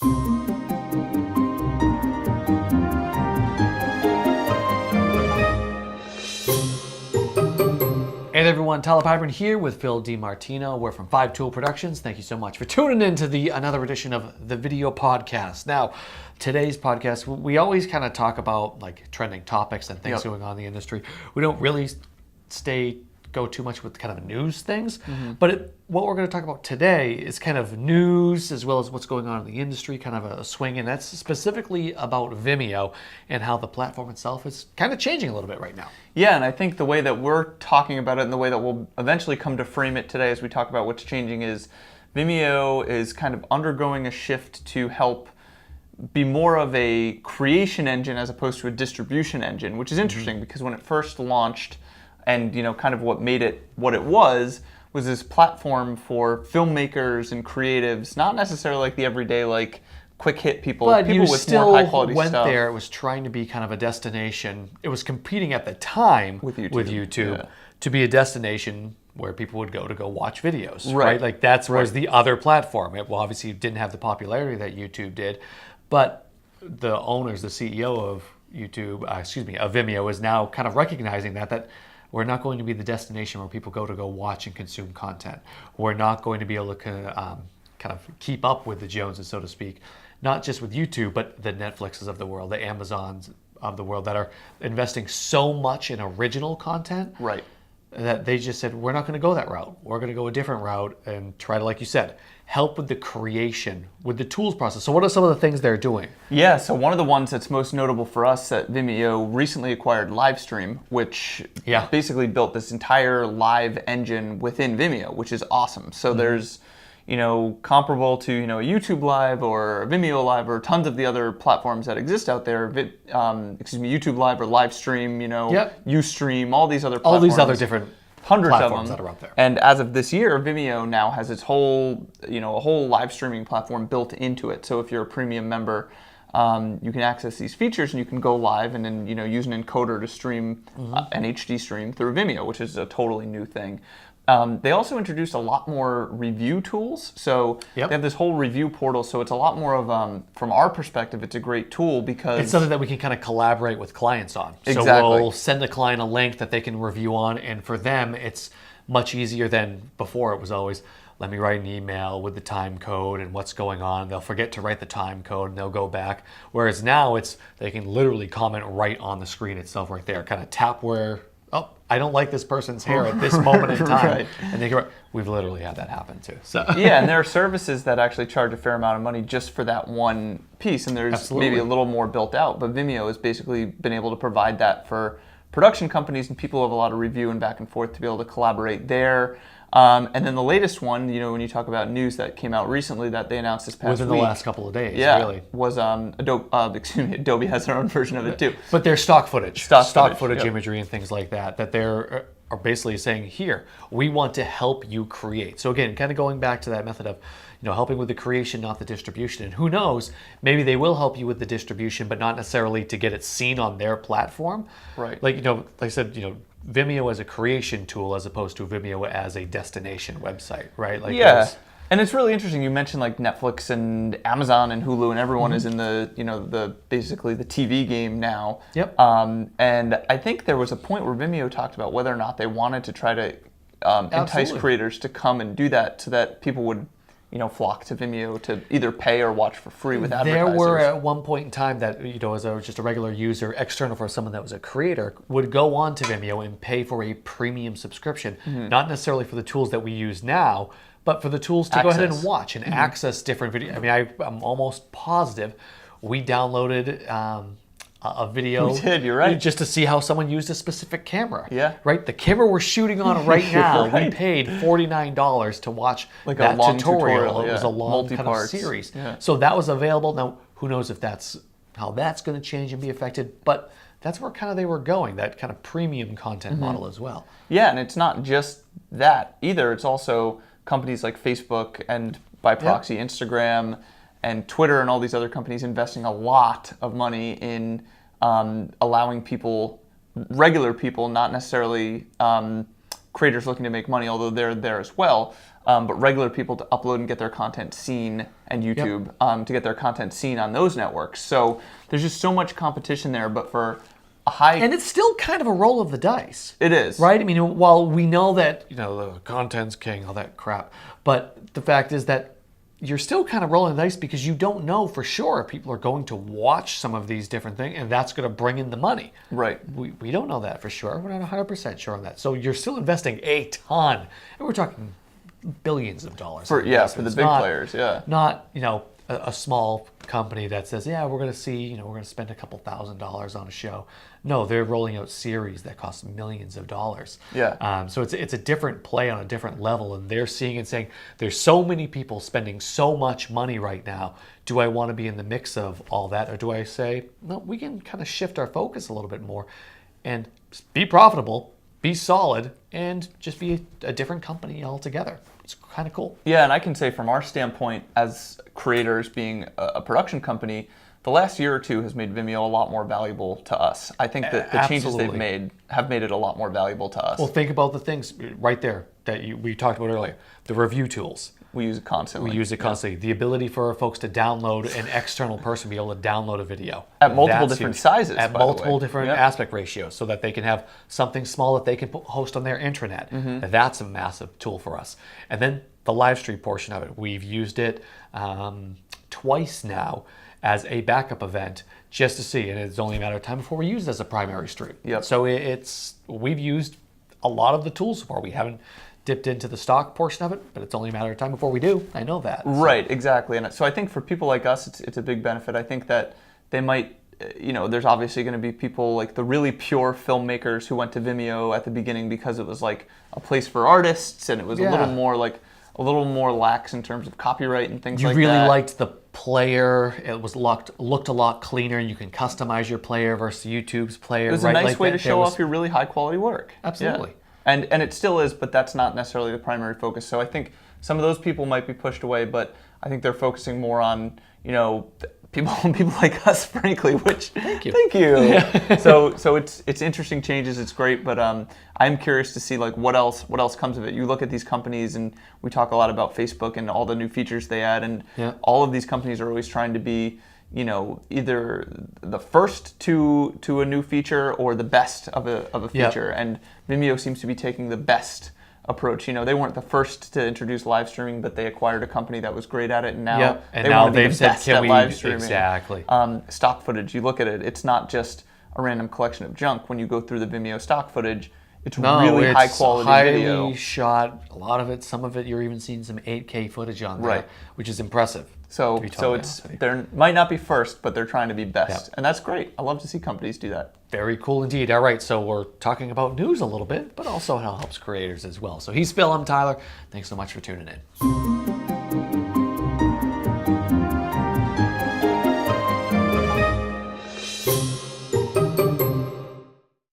Hey everyone, Tyler Pyburn here with Phil DiMartino. We're from 5 Tool Productions. Thank you so much for tuning in to another edition of the video podcast. Now, today's podcast, we always kind of talk about like trending topics and things going on in the industry. We don't really go too much with kind of news things, but what we're going to talk about today is kind of news as well as what's going on in the industry, kind of a swing, and that's specifically about Vimeo and how the platform itself is kind of changing a little bit right now. Yeah, and I think the way that we're talking about it and the way that we'll eventually come to frame it today as we talk about what's changing is Vimeo is kind of undergoing a shift to help be more of a creation engine as opposed to a distribution engine, which is interesting because when it first launched, and kind of what made it what it was this platform for filmmakers and creatives, not necessarily like the everyday quick hit people, but people you with still more high quality went stuff. there. It was trying to be kind of a destination. It was competing at the time with YouTube to be a destination where people would go to watch videos, right? Like that's was the other platform. It obviously didn't have the popularity that YouTube did, but the owners, the CEO of of Vimeo, is now kind of recognizing that we're not going to be the destination where people go to watch and consume content. We're not going to be able to kind of keep up with the Joneses, so to speak, not just with YouTube, but the Netflixes of the world, the Amazons of the world that are investing so much in original content that they just said, we're not going to go that route. We're going to go a different route and try to, like you said, help with the creation, with the tools process. So what are some of the things they're doing? Yeah, so one of the ones that's most notable for us at Vimeo recently acquired Livestream, which basically built this entire live engine within Vimeo, which is awesome. So there's, comparable to, a YouTube Live or Vimeo Live or tons of the other platforms that exist out there, YouTube Live or Livestream, Ustream, all these other platforms. All these other different hundreds of them that are out there. And as of this year, Vimeo now has its whole, a whole live streaming platform built into it. So if you're a premium member, you can access these features and you can go live and then, use an encoder to stream an HD stream through Vimeo, which is a totally new thing. They also introduced a lot more review tools. So they have this whole review portal. So it's a lot more of, from our perspective, it's a great tool because it's something that we can kind of collaborate with clients on. Exactly. So we'll send the client a link that they can review on. And for them, it's much easier than before. It was always, let me write an email with the time code and what's going on. They'll forget to write the time code and they'll go back. Whereas now they can literally comment right on the screen itself right there. Kind of tap where, I don't like this person's hair at this moment in time. And we've literally had that happen too. So yeah, and there are services that actually charge a fair amount of money just for that one piece, and there's maybe a little more built out, but Vimeo has basically been able to provide that for production companies and people who have a lot of review and back and forth to be able to collaborate there. And then the latest one, when you talk about news that came out recently that they announced this past within week, the last couple of days, really, was Adobe has their own version of it too. But their stock footage, footage imagery and things like that they're are basically saying, here, we want to help you create. So again, kind of going back to that method of, helping with the creation, not the distribution. And who knows, maybe they will help you with the distribution, but not necessarily to get it seen on their platform. Right. Like I said, Vimeo as a creation tool as opposed to Vimeo as a destination website, right? And it's really interesting. You mentioned like Netflix and Amazon and Hulu, and everyone is in the basically the TV game now. Yep. And I think there was a point where Vimeo talked about whether or not they wanted to try to entice creators to come and do that, so that people would flock to Vimeo to either pay or watch for free with advertisers. There were at one point in time that, as just a regular user, external for someone that was a creator, would go on to Vimeo and pay for a premium subscription, not necessarily for the tools that we use now, but for the tools to go ahead and watch and access different videos. I mean, I'm almost positive we downloaded a video. We did, you're right. Just to see how someone used a specific camera. Yeah. Right? The camera we're shooting on right now, we paid $49 to watch that a long tutorial. It was a long kind of series. Yeah. So that was available. Now, who knows if how that's going to change and be affected, but that's where kind of they were going, that kind of premium content model as well. Yeah, and it's not just that either. It's also companies like Facebook and by proxy Instagram and Twitter and all these other companies investing a lot of money in allowing people, regular people, not necessarily creators looking to make money, although they're there as well, but regular people to upload and get their content seen, and YouTube to get their content seen on those networks. So there's just so much competition there, but for a high... And it's still kind of a roll of the dice. It is. Right? I mean, while we know that, the content's king, all that crap, but the fact is that you're still kind of rolling the dice because you don't know for sure if people are going to watch some of these different things and that's going to bring in the money. Right. We don't know that for sure. We're not 100% sure on that. So you're still investing a ton. And we're talking billions of dollars. For the big players, Not, a small company that says, we're going to see, we're going to spend a couple $1,000s on a show. No, they're rolling out series that cost millions of dollars. Yeah. So it's a different play on a different level, and they're seeing and saying, there's so many people spending so much money right now. Do I want to be in the mix of all that, or do I say, no, we can kind of shift our focus a little bit more and be profitable, be solid, and just be a different company altogether? It's kind of cool. Yeah, and I can say from our standpoint as creators being a production company, the last year or two has made Vimeo a lot more valuable to us. I think that the changes they've made have made it a lot more valuable to us. Well, think about the things right there that we talked about earlier. The review tools. We use it constantly. The ability for folks to download, an external person be able to download a video. At multiple different sizes, At multiple different aspect ratios, so that they can have something small that they can host on their intranet. Mm-hmm. That's a massive tool for us. And then the live stream portion of it. We've used it twice now as a backup event just to see, and it's only a matter of time before we use it as a primary stream. Yep. So we've used a lot of the tools so far. We haven't dipped into the stock portion of it, but it's only a matter of time before we do. I know that. Right, exactly. And so I think for people like us, it's a big benefit. I think that they might, there's obviously going to be people like the really pure filmmakers who went to Vimeo at the beginning because it was like a place for artists, and it was a little more lax in terms of copyright and things like that. You really liked the player. It was looked a lot cleaner. You can customize your player versus YouTube's player. It was a nice way to show off your really high quality work. Absolutely. Yeah. And it still is, but that's not necessarily the primary focus. So I think some of those people might be pushed away, but I think they're focusing more on, people like us, frankly, which thank you. Yeah. So it's interesting changes. It's great, but I'm curious to see like what else comes of it. You look at these companies, and we talk a lot about Facebook and all the new features they add, and all of these companies are always trying to be, either the first to a new feature or the best of a feature. Yep. And Vimeo seems to be taking the best approach. They weren't the first to introduce live streaming, but they acquired a company that was great at it, and now they've said, "Can we?" Live streaming. Exactly. Stock footage. You look at it; it's not just a random collection of junk. When you go through the Vimeo stock footage, it's really high quality video. Highly shot. A lot of it. Some of it, you're even seeing some 8K footage on there, which is impressive. So they might not be first, but they're trying to be best, and that's great. I love to see companies do that. Very cool indeed. All right, so we're talking about news a little bit, but also how it helps creators as well. So he's Phil, I'm Tyler. Thanks so much for tuning in.